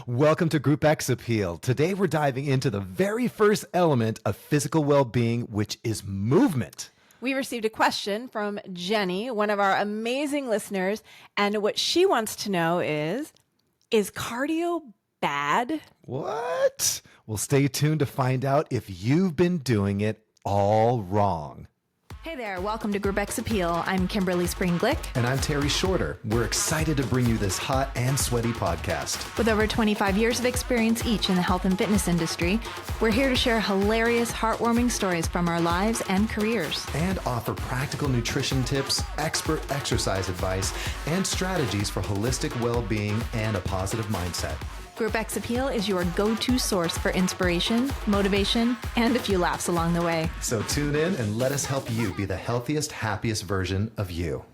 Welcome to Group X Appeal. Today we're diving into the very first element of physical well-being, which is movement. We received a question from Jenny, one of our amazing listeners, and what she wants to know is cardio bad? What? Well, stay tuned to find out if you've been doing it all wrong. Hey there, welcome to Group X Appeal. I'm Kimberly Spring-Glick. And I'm Terry Shorter. We're excited to bring you this hot and sweaty podcast. With over 25 years of experience each in the health and fitness industry, we're here to share hilarious, heartwarming stories from our lives and careers. And offer practical nutrition tips, expert exercise advice, and strategies for holistic well-being and a positive mindset. Group X Appeal is your go-to source for inspiration, motivation, and a few laughs along the way. So tune in and let us help you be the healthiest, happiest version of you.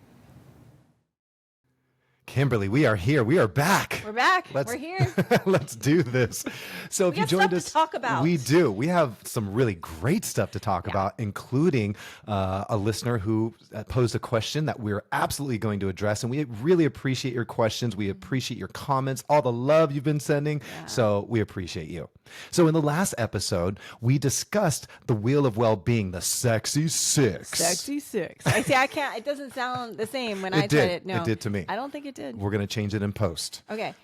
Kimberly, we are here. We are back. We're back. We're here. Let's do this. So if you joined us, to talk about. We do. We have some really great stuff to talk about, including a listener who posed a question that we're absolutely going to address. And we really appreciate your questions. We appreciate your comments, all the love you've been sending. Yeah. So we appreciate you. So in the last episode, we discussed the wheel of well-being, the sexy six. Sexy six. I can't. It doesn't sound the same when I said it. No, it did to me. I don't think it did. We're going to change it in post. Okay.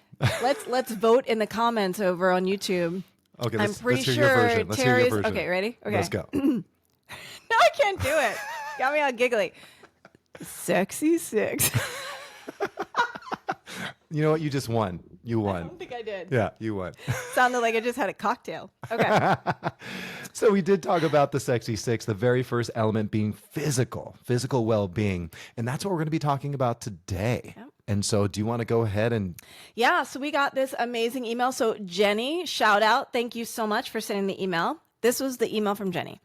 Let's vote in the comments over on YouTube. Okay, I'm pretty sure Terry's. Okay, ready? Okay. Let's go. No, I can't do it. Got me all giggly. Sexy six. You know what? You just won. You won. I don't think I did. Yeah, you won. Sounded like I just had a cocktail. Okay. So we did talk about the sexy six, the very first element being physical well-being. And that's what we're going to be talking about today. Yep. And so do you want to go ahead and... Yeah, so we got this amazing email. So Jenny, shout out. Thank you so much for sending the email. This was the email from Jenny.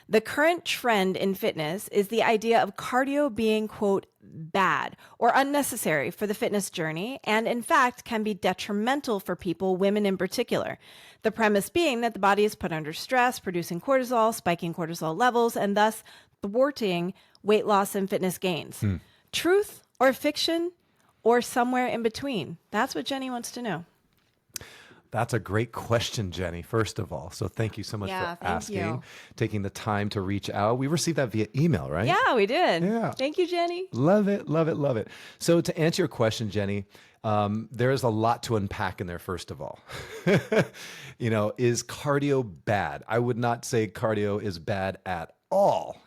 The current trend in fitness is the idea of cardio being, quote, bad or unnecessary for the fitness journey, and in fact can be detrimental for people, women in particular. The premise being that the body is put under stress, producing cortisol, spiking cortisol levels, and thus thwarting weight loss and fitness gains. Truth or fiction or somewhere in between? That's what Jenny wants to know. That's a great question, Jenny, first of all. So thank you so much for asking, taking the time to reach out. We received that via email, right? Yeah, we did. Yeah. Thank you, Jenny. Love it, love it, love it. So to answer your question, Jenny, there is a lot to unpack in there, first of all. Is cardio bad? I would not say cardio is bad at all,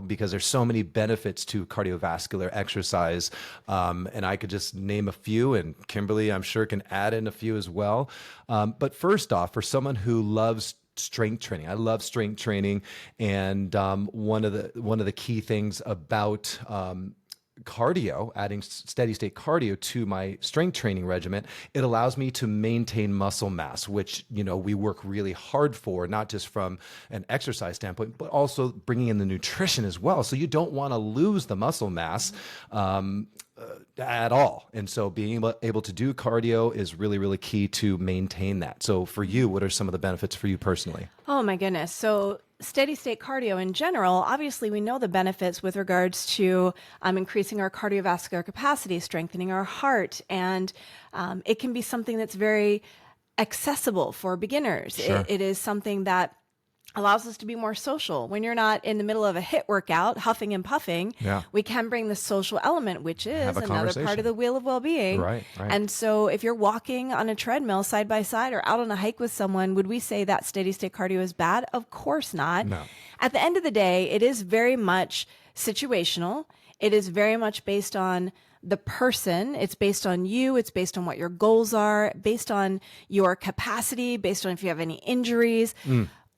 because there's so many benefits to cardiovascular exercise. And I could just name a few, and Kimberly, I'm sure, can add in a few as well. But first off, for someone who loves strength training, I love strength training. And one of the key things about cardio, adding steady state cardio to my strength training regimen, it allows me to maintain muscle mass, which, we work really hard for, not just from an exercise standpoint, but also bringing in the nutrition as well. So you don't want to lose the muscle mass at all. And so being able to do cardio is really, really key to maintain that. So for you, what are some of the benefits for you personally? Oh my goodness. So steady state cardio in general, obviously we know the benefits with regards to increasing our cardiovascular capacity, strengthening our heart, and it can be something that's very accessible for beginners. Sure. It is something that allows us to be more social. When you're not in the middle of a HIIT workout, huffing and puffing, we can bring the social element, which is another part of the wheel of well-being. Right. And so if you're walking on a treadmill side by side or out on a hike with someone, would we say that steady state cardio is bad? Of course not. No. At the end of the day, it is very much situational. It is very much based on the person. It's based on you. It's based on what your goals are, based on your capacity, based on if you have any injuries.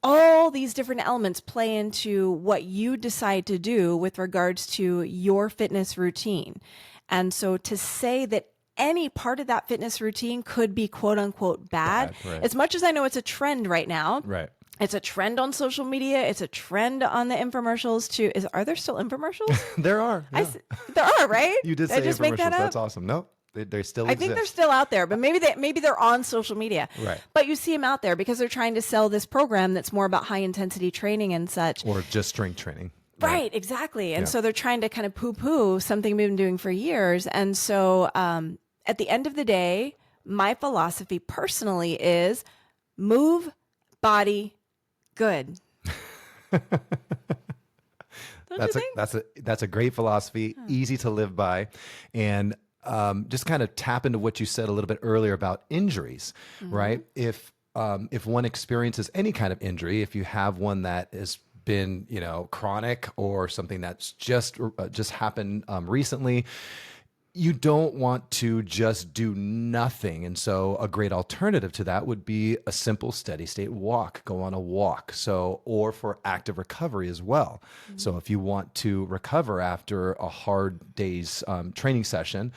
All these different elements play into what you decide to do with regards to your fitness routine. And so to say that any part of that fitness routine could be quote unquote bad, right. As much as I know it's a trend right now. Right. It's a trend on social media. It's a trend on the infomercials are there still infomercials? There are. Yeah. There are, right? You did say I just infomercials. Make that up? That's awesome. No. They still exist. I think they're still out there, but maybe they're on social media. Right. But you see them out there because they're trying to sell this program that's more about high intensity training and such. Or just strength training. Right, exactly. And so they're trying to kind of poo-poo something we've been doing for years. And so at the end of the day, my philosophy personally is move, body, good. Don't you think? That's a great philosophy, easy to live by, and just kind of tap into what you said a little bit earlier about injuries, right? If one experiences any kind of injury, if you have one that has been, chronic or something that's just happened recently, you don't want to just do nothing. And so a great alternative to that would be a simple steady state walk, go on a walk. Or for active recovery as well. So if you want to recover after a hard day's training session,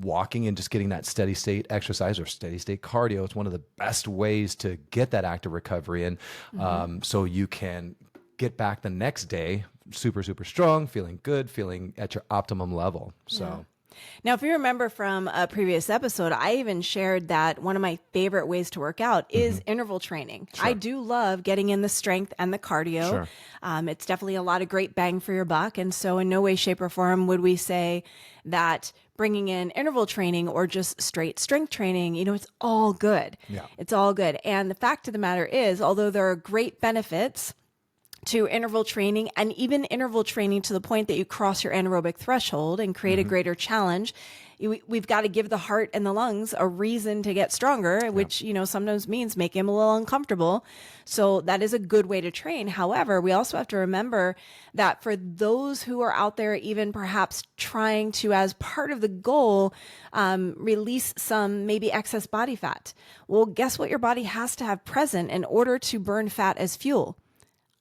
walking and just getting that steady state exercise or steady state cardio, it's one of the best ways to get that active recovery. And so you can get back the next day super, super strong, feeling good, feeling at your optimum level. So. Now, if you remember from a previous episode, I even shared that one of my favorite ways to work out is interval training. Sure. I do love getting in the strength and the cardio. Sure. It's definitely a lot of great bang for your buck. And so in no way, shape, or form would we say that bringing in interval training or just straight strength training, it's all good. Yeah. It's all good. And the fact of the matter is, although there are great benefits to interval training, and even interval training to the point that you cross your anaerobic threshold and create a greater challenge, we've got to give the heart and the lungs a reason to get stronger, which, sometimes means making them a little uncomfortable. So that is a good way to train. However, we also have to remember that for those who are out there, even perhaps trying to, as part of the goal, release some maybe excess body fat. Well, guess what your body has to have present in order to burn fat as fuel?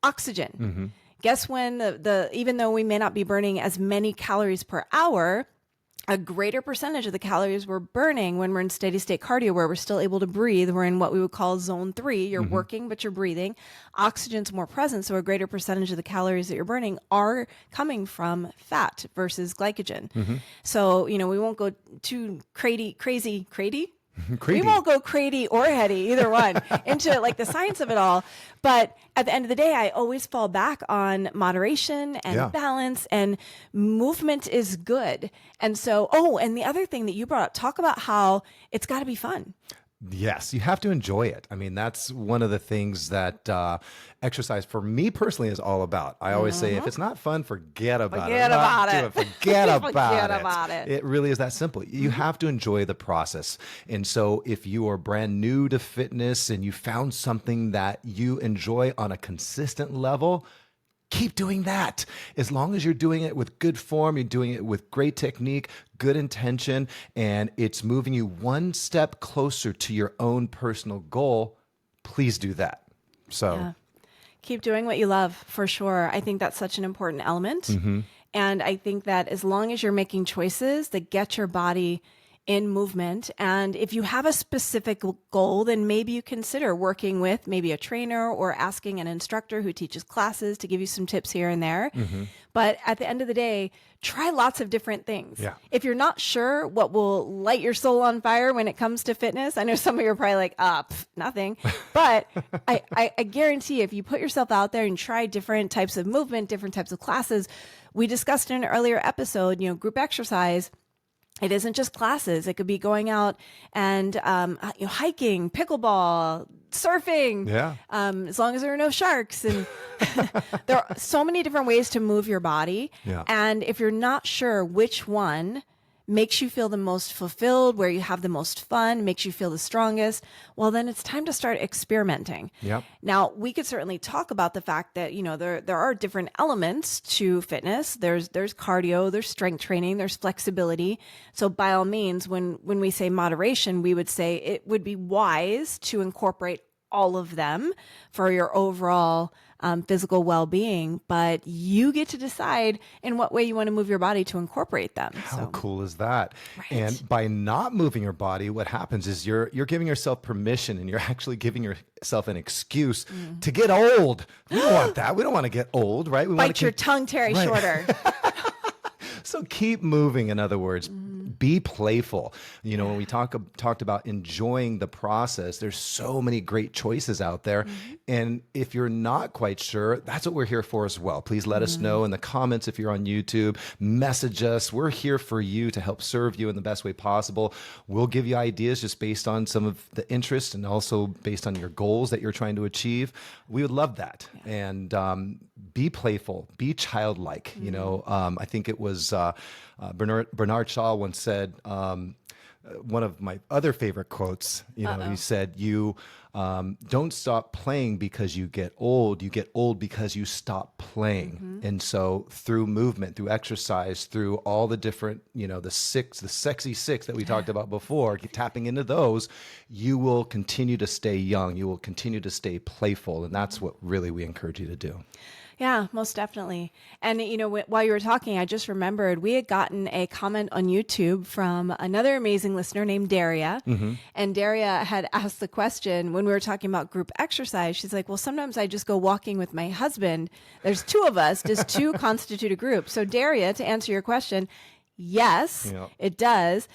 Oxygen. Guess when even though we may not be burning as many calories per hour, a greater percentage of the calories we're burning when we're in steady state cardio, where we're still able to breathe, we're in what we would call zone 3. You're working, but you're breathing. Oxygen's more present. So a greater percentage of the calories that you're burning are coming from fat versus glycogen. So, we won't go too crazy. We won't go crazy or heady, either one, into like the science of it all. But at the end of the day, I always fall back on moderation and balance, and movement is good. And so, and the other thing that you brought up, talk about how it's got to be fun. Yes, you have to enjoy it. I mean, that's one of the things that exercise for me personally is all about. I always say, if it's not fun, forget about it. Forget about it. It really is that simple. You have to enjoy the process. And so if you are brand new to fitness and you found something that you enjoy on a consistent level, keep doing that. As long as you're doing it with good form, you're doing it with great technique, good intention, and it's moving you one step closer to your own personal goal, please do that. So keep doing what you love, for sure. I think that's such an important element. And I think that as long as you're making choices that get your body in movement, and if you have a specific goal, then maybe you consider working with maybe a trainer or asking an instructor who teaches classes to give you some tips here and there. But at the end of the day, try lots of different things. If you're not sure what will light your soul on fire when it comes to fitness, I know some of you are probably like, nothing. But I guarantee if you put yourself out there and try different types of movement, different types of classes, we discussed in an earlier episode, group exercise. It isn't just classes. It could be going out and hiking, pickleball, surfing. As long as there are no sharks. And there are so many different ways to move your body. And if you're not sure which one makes you feel the most fulfilled, where you have the most fun, makes you feel the strongest, well, then it's time to start experimenting. Now, we could certainly talk about the fact that, there are different elements to fitness. There's cardio, there's strength training, there's flexibility. So by all means, when we say moderation, we would say it would be wise to incorporate all of them for your overall physical well-being, but you get to decide in what way you want to move your body to incorporate them. How cool is that? Right. And by not moving your body, what happens is you're giving yourself permission, and you're actually giving yourself an excuse to get old. We don't want that. We don't want to get old, right? We Bite your tongue, Terry, shorter. So keep moving, in other words. be playful. You know, when we talked about enjoying the process, there's so many great choices out there. And if you're not quite sure, that's what we're here for as well. Please let us know in the comments if you're on YouTube. Message us. We're here for you to help serve you in the best way possible. We'll give you ideas just based on some of the interest and also based on your goals that you're trying to achieve. We would love that. And be playful, be childlike. You know, I think it was Bernard Shaw once said, one of my other favorite quotes, you know, he said, you don't stop playing because you get old because you stop playing. And so through movement, through exercise, through all the different, you know, the sexy six that we talked about before, tapping into those, you will continue to stay young. You will continue to stay playful. And that's what really we encourage you to do. Yeah, most definitely. And, you know, while you were talking, I just remembered we had gotten a comment on YouTube from another amazing listener named Daria. And Daria had asked the question when we were talking about group exercise. She's like, well, sometimes I just go walking with my husband. There's two of us. Does two constitute a group? So Daria, to answer your question, yes, it does.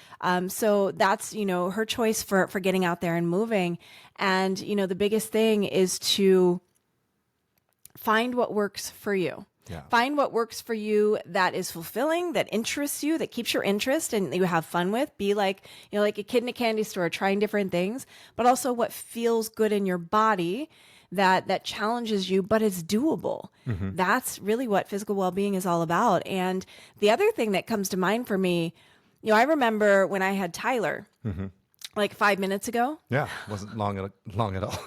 So that's, you know, her choice for getting out there and moving. And, you know, the biggest thing is to find what works for you. Find what works for you that is fulfilling, that interests you, that keeps your interest and you have fun with. Be like, you know, like a kid in a candy store trying different things, but also what feels good in your body that challenges you, but it's doable. That's really what physical well-being is all about. And the other thing that comes to mind for me, you know, I remember when I had Tyler, like 5 minutes ago. Yeah, wasn't long at all.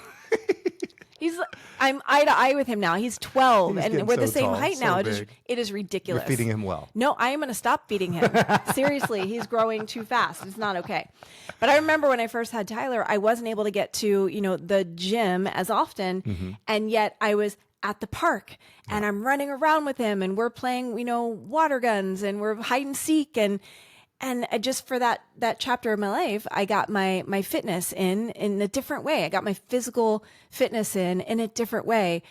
I'm eye to eye with him now. He's 12 He's and we're the so same tall, height so now. big. It is ridiculous. You're feeding him well. No, I am going to stop feeding him. Seriously, he's growing too fast. It's not okay. But I remember when I first had Tyler, I wasn't able to get to, you know, the gym as often. And yet I was at the park and I'm running around with him and we're playing, you know, water guns and we're hide and seek. And just for that chapter of my life, I got my fitness in a different way. I got my physical fitness in a different way.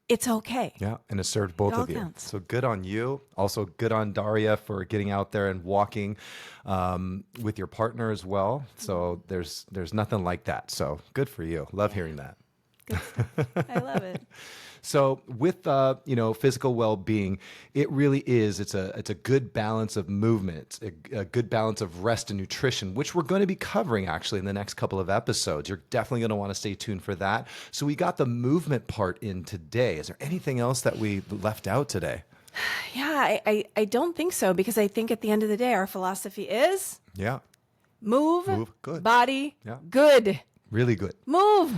It's okay. Yeah, and it served both of you. Counts. So good on you. Also good on Daria for getting out there and walking with your partner as well. So there's nothing like that. So good for you. Love hearing that. Good stuff. I love it. So with you know, physical well-being, it really is. It's a good balance of movement, a good balance of rest and nutrition, which we're going to be covering actually in the next couple of episodes. You're definitely going to want to stay tuned for that. So we got the movement part in today. Is there anything else that we left out today? Yeah, I don't think so, because I think at the end of the day, our philosophy is move good. body, good. Really good. Move.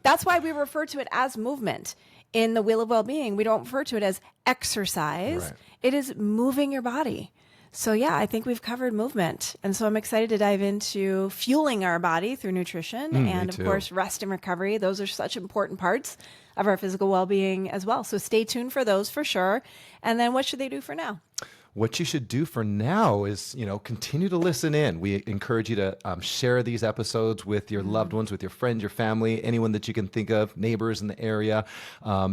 That's why we refer to it as movement. In the Wheel of Wellbeing, we don't refer to it as exercise. Right. It is moving your body. So yeah, I think we've covered movement. And so I'm excited to dive into fueling our body through nutrition and of course, rest and recovery. Those are such important parts of our physical well-being as well. So stay tuned for those for sure. And then what should they do for now? What you should do for now is, you know, continue to listen in. We encourage you to share these episodes with your loved ones, with your friends, your family, anyone that you can think of, neighbors in the area.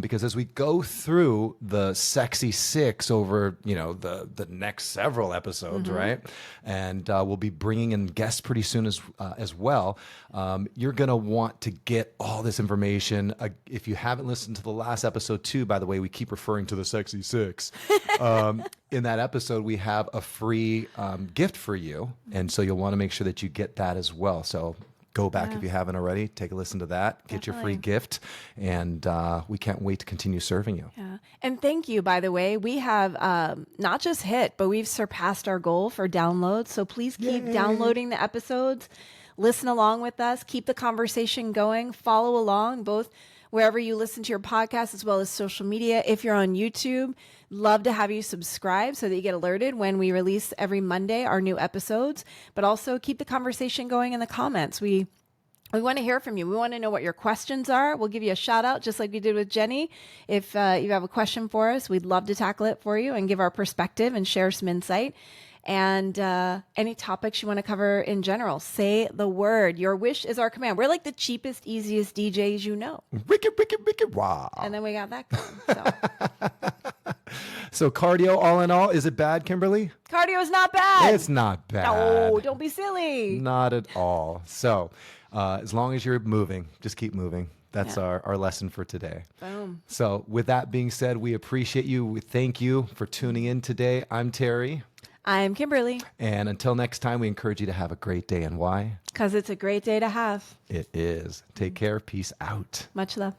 Because as we go through the sexy six over, you know, the next several episodes, right? And we'll be bringing in guests pretty soon as well. You're going to want to get all this information. If you haven't listened to the last episode too, by the way, we keep referring to the sexy six. In that episode, we have a free gift for you. And so you'll want to make sure that you get that as well. So go back if you haven't already. Take a listen to that. Get your free gift. And we can't wait to continue serving you. Yeah. And thank you, by the way. We have not just hit, but we've surpassed our goal for downloads. So please keep downloading the episodes. Listen along with us. Keep the conversation going. Follow along, both wherever you listen to your podcast as well as social media. If you're on YouTube, love to have you subscribe so that you get alerted when we release every Monday our new episodes. But also keep the conversation going in the comments. We want to hear from you. We want to know what your questions are. We'll give you a shout out just like we did with Jenny. If you have a question for us, we'd love to tackle it for you and give our perspective and share some insight. And any topics you want to cover in general, say the word. Your wish is our command. We're like the cheapest, easiest DJs you know. Wicked, wicked, wicked, wow. And then we got that going. So. So cardio, all in all, is it bad, Kimberly? Cardio is not bad. It's not bad. No, don't be silly. Not at all. So as long as you're moving, just keep moving. That's our lesson for today. Boom. So with that being said, we appreciate you. We thank you for tuning in today. I'm Terry. I'm Kimberly. And until next time, we encourage you to have a great day. And why? Because it's a great day to have. It is. Take care. Peace out. Much love.